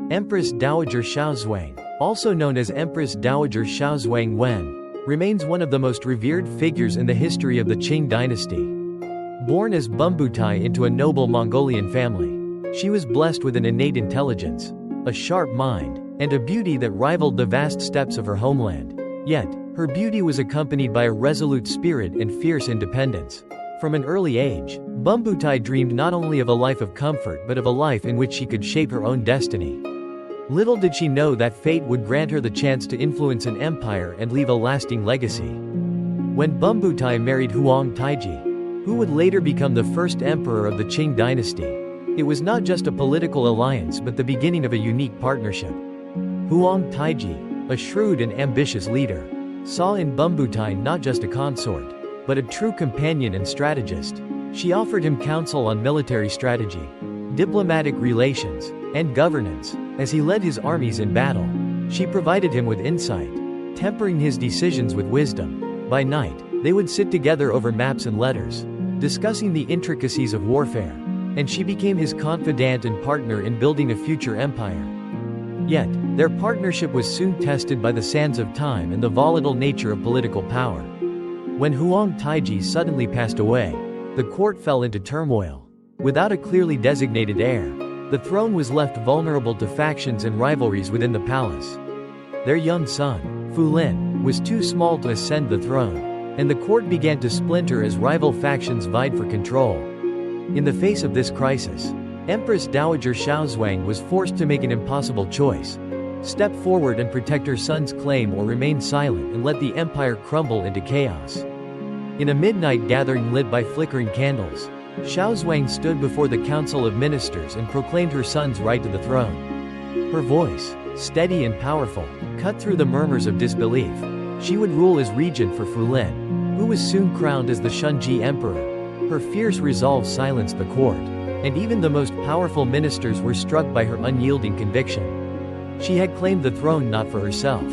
Empress Dowager Xiaozhuang, also known as Empress Dowager Xiaozhuang Wen, remains one of the most revered figures in the history of the Qing Dynasty. Born as Bumbutai into a noble Mongolian family, she was blessed with an innate intelligence, a sharp mind, and a beauty that rivaled the vast steppes of her homeland. Yet, her beauty was accompanied by a resolute spirit and fierce independence. From an early age, Bumbutai dreamed not only of a life of comfort but of a life in which she could shape her own destiny. Little did she know that fate would grant her the chance to influence an empire and leave a lasting legacy. When Bumbutai married Huang Taiji, who would later become the first emperor of the Qing Dynasty, it was not just a political alliance but the beginning of a unique partnership. Huang Taiji, a shrewd and ambitious leader, saw in Bumbutai not just a consort, but a true companion and strategist. She offered him counsel on military strategy, diplomatic relations, and governance. As he led his armies in battle, she provided him with insight, tempering his decisions with wisdom. By night, they would sit together over maps and letters, discussing the intricacies of warfare, and she became his confidant and partner in building a future empire. Yet, their partnership was soon tested by the sands of time and the volatile nature of political power. When Huang Taiji suddenly passed away, the court fell into turmoil. Without a clearly designated heir, the throne was left vulnerable to factions and rivalries within the palace. Their young son, Fu Lin, was too small to ascend the throne, and the court began to splinter as rival factions vied for control. In the face of this crisis, Empress Dowager Xiaozhuang was forced to make an impossible choice: step forward and protect her son's claim or remain silent and let the empire crumble into chaos. In a midnight gathering lit by flickering candles, Xiaozhuang stood before the council of ministers and proclaimed her son's right to the throne. Her voice, steady and powerful, cut through the murmurs of disbelief. She would rule as regent for Fu Lin, who was soon crowned as the Shunji emperor. Her fierce resolve silenced the court, and even the most powerful ministers were struck by her unyielding conviction. She had claimed the throne not for herself,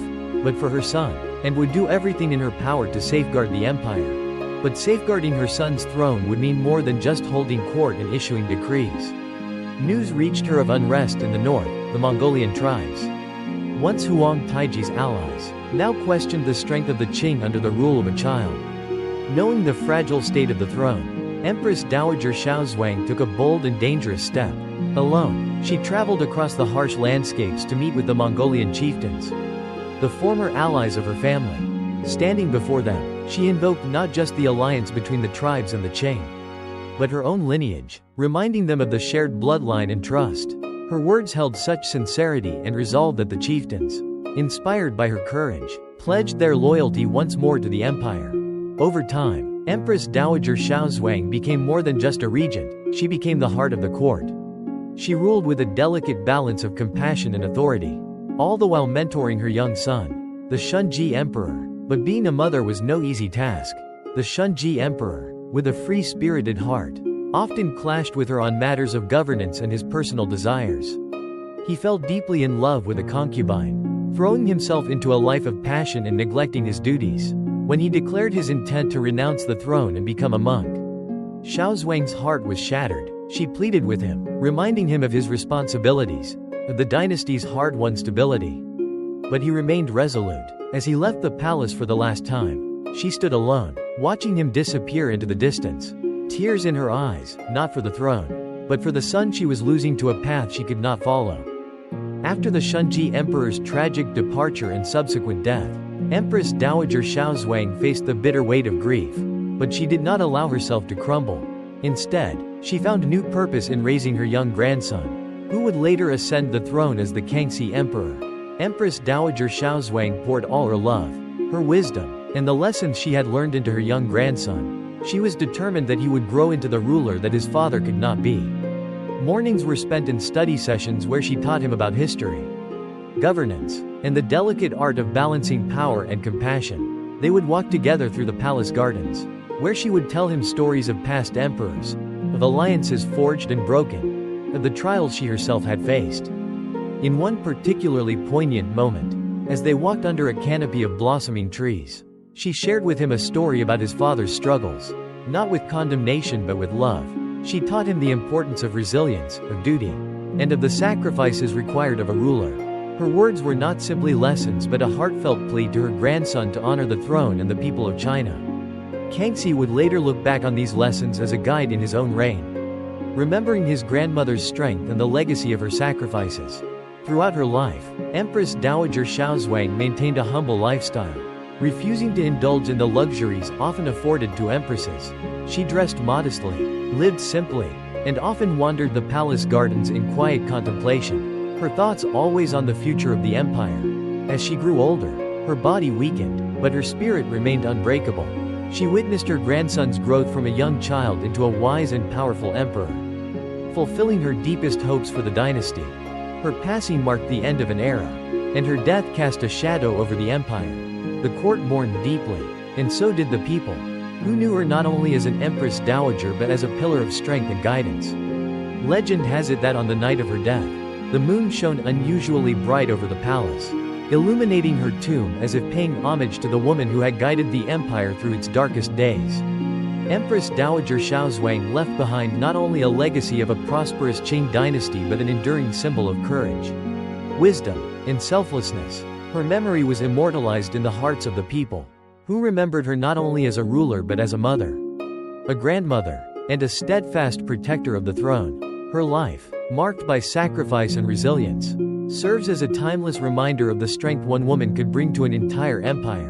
but for her son, and would do everything in her power to safeguard the empire. But safeguarding her son's throne would mean more than just holding court and issuing decrees. News reached her of unrest in the north, the Mongolian tribes. Once Huang Taiji's allies, now questioned the strength of the Qing under the rule of a child. Knowing the fragile state of the throne, Empress Dowager Xiaozhuang took a bold and dangerous step. Alone, she traveled across the harsh landscapes to meet with the Mongolian chieftains, the former allies of her family. Standing before them, she invoked not just the alliance between the tribes and the Qing, but her own lineage, reminding them of the shared bloodline and trust. Her words held such sincerity and resolve that the chieftains, inspired by her courage, pledged their loyalty once more to the empire. Over time, Empress Dowager Xiaozhuang became more than just a regent, she became the heart of the court. She ruled with a delicate balance of compassion and authority, all the while mentoring her young son, the Shunji emperor. But being a mother was no easy task. The Shunji emperor, with a free-spirited heart, often clashed with her on matters of governance and his personal desires. He fell deeply in love with a concubine, throwing himself into a life of passion and neglecting his duties. When he declared his intent to renounce the throne and become a monk, Xiaozhuang's heart was shattered. She pleaded with him, reminding him of his responsibilities, of the dynasty's hard-won stability. But he remained resolute. As he left the palace for the last time, she stood alone, watching him disappear into the distance. Tears in her eyes, not for the throne, but for the son she was losing to a path she could not follow. After the Shunji emperor's tragic departure and subsequent death, Empress Dowager Xiaozhuang faced the bitter weight of grief. But she did not allow herself to crumble. Instead, she found new purpose in raising her young grandson, who would later ascend the throne as the Kangxi emperor. Empress Dowager Xiaozhuang poured all her love, her wisdom, and the lessons she had learned into her young grandson. She was determined that he would grow into the ruler that his father could not be. Mornings were spent in study sessions where she taught him about history, governance, and the delicate art of balancing power and compassion. They would walk together through the palace gardens, where she would tell him stories of past emperors, of alliances forged and broken, of the trials she herself had faced. In one particularly poignant moment, as they walked under a canopy of blossoming trees, she shared with him a story about his father's struggles, not with condemnation but with love. She taught him the importance of resilience, of duty, and of the sacrifices required of a ruler. Her words were not simply lessons but a heartfelt plea to her grandson to honor the throne and the people of China. Kangxi would later look back on these lessons as a guide in his own reign, remembering his grandmother's strength and the legacy of her sacrifices. Throughout her life, Empress Dowager Xiaozhuang maintained a humble lifestyle, refusing to indulge in the luxuries often afforded to empresses. She dressed modestly, lived simply, and often wandered the palace gardens in quiet contemplation, her thoughts always on the future of the empire. As she grew older, her body weakened, but her spirit remained unbreakable. She witnessed her grandson's growth from a young child into a wise and powerful emperor, fulfilling her deepest hopes for the dynasty. Her passing marked the end of an era, and her death cast a shadow over the empire. The court mourned deeply, and so did the people, who knew her not only as an Empress Dowager but as a pillar of strength and guidance. Legend has it that on the night of her death, the moon shone unusually bright over the palace, illuminating her tomb as if paying homage to the woman who had guided the empire through its darkest days. Empress Dowager Xiaozhuang left behind not only a legacy of a prosperous Qing dynasty but an enduring symbol of courage, wisdom, and selflessness. Her memory was immortalized in the hearts of the people, who remembered her not only as a ruler but as a mother, a grandmother, and a steadfast protector of the throne. Her life, marked by sacrifice and resilience, serves as a timeless reminder of the strength one woman could bring to an entire empire.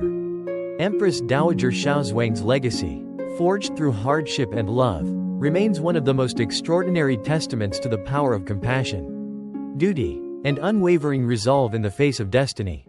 Empress Dowager Xiaozhuang's legacy, forged through hardship and love, remains one of the most extraordinary testaments to the power of compassion, duty, and unwavering resolve in the face of destiny.